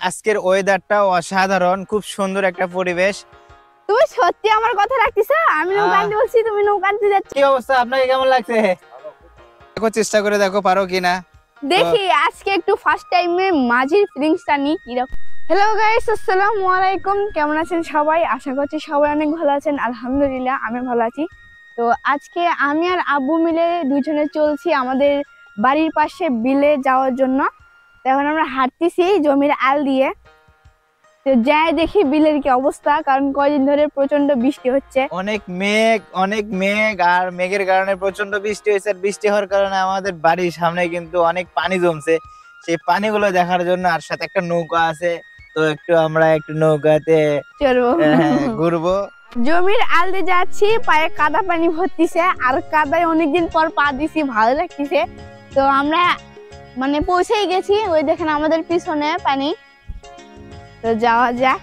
আজকের ওয়েদারটা অসাধারণ, খুব সুন্দর একটা পরিবেশ। তুমি সত্যি আমার কথা রাখতেছো? আমি নৌকা আনতে বলছি, তুমি নৌকা আনতে যাচ্ছ। কি অবস্থা, আপনাকে কেমন লাগছে? দেখো, চেষ্টা করে দেখো পারো কিনা। দেখি আজকে একটু ফার্স্ট টাইমে মাঝির ফিলিংসটা নি কিরকম। হ্যালো গাইস, আসসালামু আলাইকুম। কেমন আছেন সবাই? আশা করছি সবাই অনেক ভালো আছেন। আলহামদুলিল্লাহ আমি ভালো আছি। তো আজকে আমি আর আব্বু মিলে দুজনে চলছি আমাদের বাড়ির পাশে বিলে যাওয়ার জন্য। এখন আমরা হাঁটতেছি জমির আল দিয়ে। তো যাই দেখি বিলের কি অবস্থা, কারণ কয়দিন ধরে প্রচন্ড বৃষ্টি হচ্ছে। অনেক মেঘ আর মেঘের কারণে প্রচন্ড বৃষ্টি হয়েছে। আর বৃষ্টি হওয়ার কারণে আমাদের বাড়ির সামনে কিন্তু অনেক পানি জমছে। সেই পানিগুলো দেখার জন্য আর সাথে একটা নৌকা আছে, তো আমরা একটু নৌকাতে চলবো, ঘুরবো। জমির আল দিয়ে যাচ্ছি, পায়ে কাদা পানি ভরতিছে আর কাদায় অনেকদিন পর পা দিছি, ভালো লাগতেছে। তো আমরা মানে পৌঁছেই গেছি, ওই দেখেন আমাদের পিছনে পানি। তো যাওয়া যাক,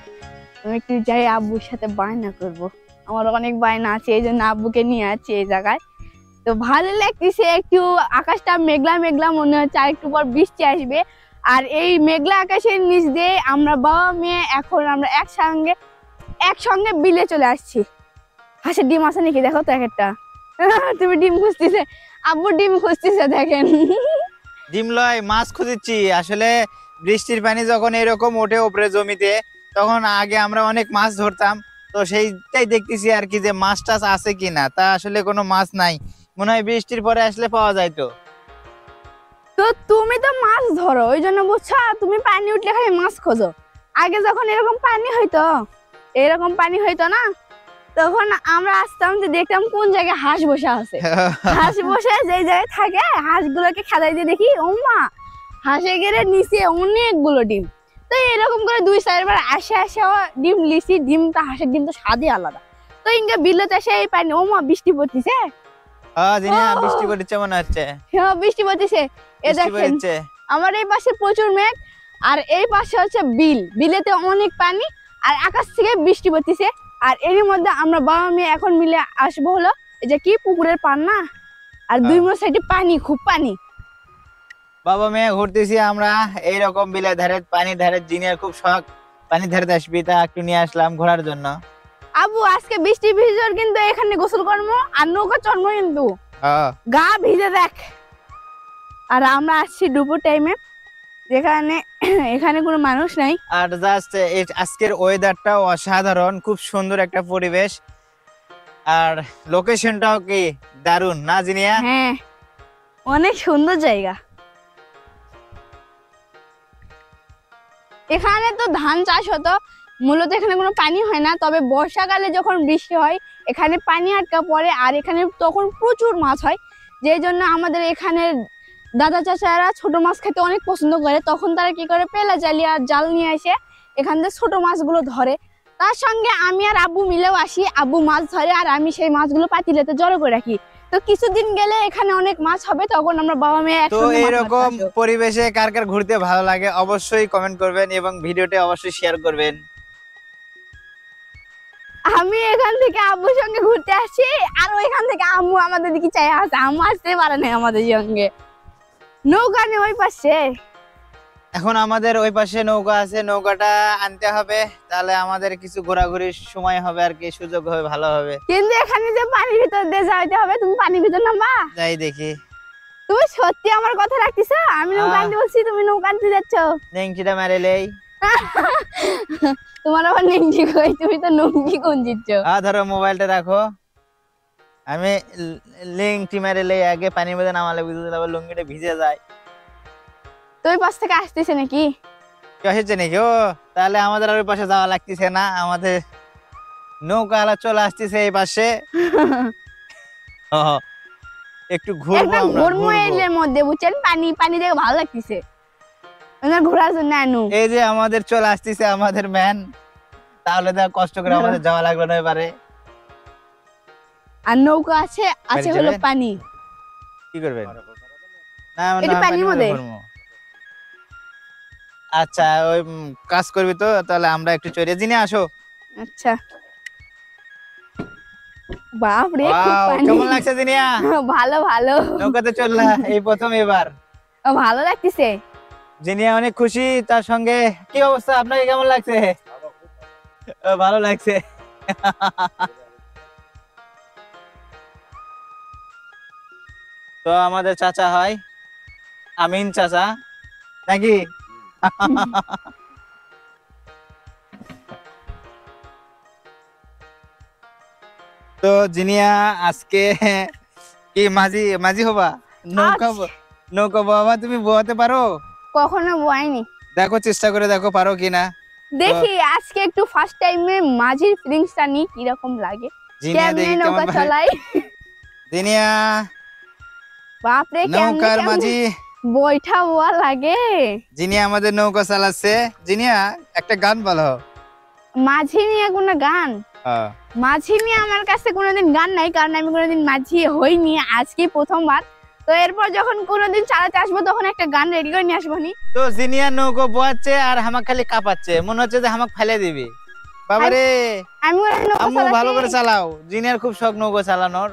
আমি একটু যাই আব্বুর সাথে বায়না করব। আমার অনেক বায়না আছে, এই জন্য আব্বুকে নিয়ে আছি এই জায়গায়। তো ভালো লাগতেছে, একটু আকাশটা মেঘলা মেঘলা মনে হচ্ছে, আর একটু পর বৃষ্টি আসবে। আর এই মেঘলা আকাশের নিচ দিয়ে আমরা বাবা মেয়ে এখন আমরা একসঙ্গে বিলে চলে আসছি। হাঁসের ডিম আছে নাকি দেখো তো একটা। তুমি ডিম খুঁজতেছে, আব্বু ডিম খুঁজতেছে, দেখেন। ডিম লয়, মাছ খুঁজেছি। আসলে বৃষ্টির পানি যখন এরকম ওঠে উপরে জমিতে, তখন আগে আমরা অনেক মাছ ধরতাম। তো সেইটাই দেখতেছি আর কি, যে মাছ টাছ আছে কিনা। তা আসলে কোনো মাছ নাই, মনে হয় বৃষ্টির পরে আসলে পাওয়া যায়। তো তুমি তো মাছ ধরো, ওই জন্য বুঝছো, তুমি পানি উঠলে খালি মাছ খোঁজো। আগে যখন এরকম পানি হইতো না, তখন আমরা আসতাম যে দেখতাম কোন জায়গায় হাঁস বসে আছে। হাঁস বসে যে জায়গায় থাকে, হাঁসগুলোকে খেদাই দিয়ে দেখি ও মা, হাঁসে গেলে নিচে অনেকগুলো ডিম। তো এরকম করে 2-4 বার আসে ডিম লিছি। ডিমটা, হাঁসের ডিম তো স্বাদই আলাদা। তো ইনকে বিলতে এসে এই পানি, ও মা বৃষ্টি পড়তেছে। বৃষ্টি পড়ছে মনে হচ্ছে। হ্যাঁ বৃষ্টি পড়তেছে। এ দেখেন আমার এই পাশে প্রচুর মেঘ, আর এই পাশে হচ্ছে বিলেতে অনেক পানি, আর আকাশ থেকে বৃষ্টি পড়তেছে। আর এর মধ্যে আমরা বাবা মেয়ে এখন মিলে আসবো হলো এই যে কি পুকুরের পান না, আর দুই সাইডে পানি, খুব পানি। বাবা মেয়ে ঘুরতেছি আমরা এইরকম বিলের ধারে, পানির ধারে। জিনের খুব শখ পানির ধারে আসবি, তা একটু নিয়ে আসলাম ঘোরার জন্য। আবু আজকে বৃষ্টি ভিজর, কিন্তু এখানে গোসল করবো আর নৌকা চড়বো, কিন্তু গা ভিজে দেখ। আর আমরা আসছি দুপুর টাইমে, যেখানে এখানে কোনো মানুষ নাই। আর জাস্ট আজকের ওয়েদারটা অসাধারণ, খুব সুন্দর একটা পরিবেশ। আর লোকেশনটাও কি দারুণ না জিনিয়া? হ্যাঁ, অনেক সুন্দর জায়গা। এখানে তো ধান চাষ হতো মূলত, এখানে কোনো পানি হয় না। তবে বর্ষাকালে যখন বৃষ্টি হয় এখানে পানি আটকা পড়ে, আর এখানে তখন প্রচুর মাছ হয়। যেই জন্য আমাদের এখানে দাদা চাচারা ছোট মাছ খেতে অনেক পছন্দ করে। তখন তারা কি করে, পেলা জালি আর জাল নিয়ে এসে এখান থেকে ছোট মাছগুলো ধরে। তার সঙ্গে আমি আর আব্বু মিলেও আসি, আব্বু মাছ ধরে আর আমি সেই মাছগুলো পাতিলেতে জড়ো করে রাখি। তো কিছুদিন গেলে এখানে অনেক মাছ হবে, তখন আমরা বাবা মেয়ে একসঙ্গে। তো এরকম পরিবেশে কার কার ঘুরতে ভালো লাগে অবশ্যই কমেন্ট করবেন, এবং ভিডিওটি অবশ্যই শেয়ার করবেন। আমি এখান থেকে আব্বুর সঙ্গে ঘুরতে আসছি, আর ওইখান থেকে আম্মু আমাদের দিকে চাই আসে। আম্মু আসতে পারে না আমাদের সঙ্গে, নৌকা নেই ওই পাশে। এখন আমাদের ওই পাশে নৌকা আছে, নৌকাটা আনতে হবে, তাহলে আমাদের কিছু ঘোরাঘুরির সময় হবে আর কি, সুযোগ হবে, ভালো হবে। কিন্তু এখানে যে পানির ভিতর দিয়ে যাইতে হবে, তুমি পানির ভিতর নামবা? যাই দেখি। তুমি সত্যি আমার কথা রাখতেছো? আমি নৌকা আনতে বলছি, তুমি নৌকা আনতে যাচ্ছ। নেংটিটা মেরেলেই। তোমার আবার নেংটি কই? তুমি তো নৌকি কোন দিচ্ছ। ধরো মোবাইলটা রাখো, আমি লিংটি মেরেলেই আগে পানির মধ্যে নামালে বুঝতে যাবো, লুঙ্গিটা ভিজে যায়। তো ওই পাশ থেকে আসতেছে নাকি? আসছে নাকি? ও তাহলে আমাদের আর ওই পাশে যাওয়া লাগতেছে না, আমাদের নৌকা আলা চলে আসতেছে এই পাশে। একটু ঘুরবো আমরা, ঘুরবো এর মধ্যে, বুঝছেন? পানি দেখে ভালো লাগতেছে, ঘোরার জন্য আনু। এই যে আমাদের চলে আসতেছে আমাদের ম্যান, তাহলে তো কষ্ট করে আমাদের যাওয়া লাগবে না এবারে। আর নৌকা আছে হলো পানি। কি করবেন? না এটা পানির মধ্যে। আচ্ছা, ওই কাজ করবি তো, তাহলে আমরা একটু চড়ে জিনে আসো। আচ্ছা। বাপ রে, কেমন লাগছে জিনিয়া? ভালো। নৌকাতে চললা এই প্রথম এবার? ভালো লাগতেছে। জিনিয়া অনেক খুশি তার সঙ্গে। কি অবস্থা, আপনাকে কেমন লাগছে? ভালো লাগছে। তো আমাদের চাচা হয় আমিন চাচা নাকি? তো জিনিয়া আজকে কি মাঝি মাঝি হবা? নৌকা নৌকা বাবা তুমি বোয়াতে পারো? কখনো বয়নি, দেখো চেষ্টা করে দেখো পারো কিনা। দেখি আজকে একটু ফার্স্ট টাইমে মাঝির ফিলিংসটা নি কিরকম লাগে, জিনিয়া কেমনে দেখি নৌকা কেমন চালাই। জিনিয়া বাপরে নৌকার কেমনে মাঝি। বইটা বোয়া লাগে। জিনিয়া আমাদের নৌকা চালাচ্ছে। জিনিয়া একটা গান বলো। মাঝি নিয়ে কোনো গান? হ্যাঁ। মাঝি নিয়ে আমার কাছে কোনোদিন গান নাই, কারণ আমি কোনোদিন মাঝি হইনি, আজকে প্রথমবার। তো এরপর যখন কোনোদিন চালাতে আসবো তখন একটা গান রেডি করে নিয়ে আসবো নি। তো জিনিয়া নৌকো বোয়াচ্ছে আর হামাক খালি কাঁপাচ্ছে, মনে হচ্ছে যে হামাক ফেলে দিবি। বাবারে আমি ওর নৌকা আম্মু ভালো চালাতে- করে চালাও। জিনিয়ার খুব শখ নৌকো চালানোর।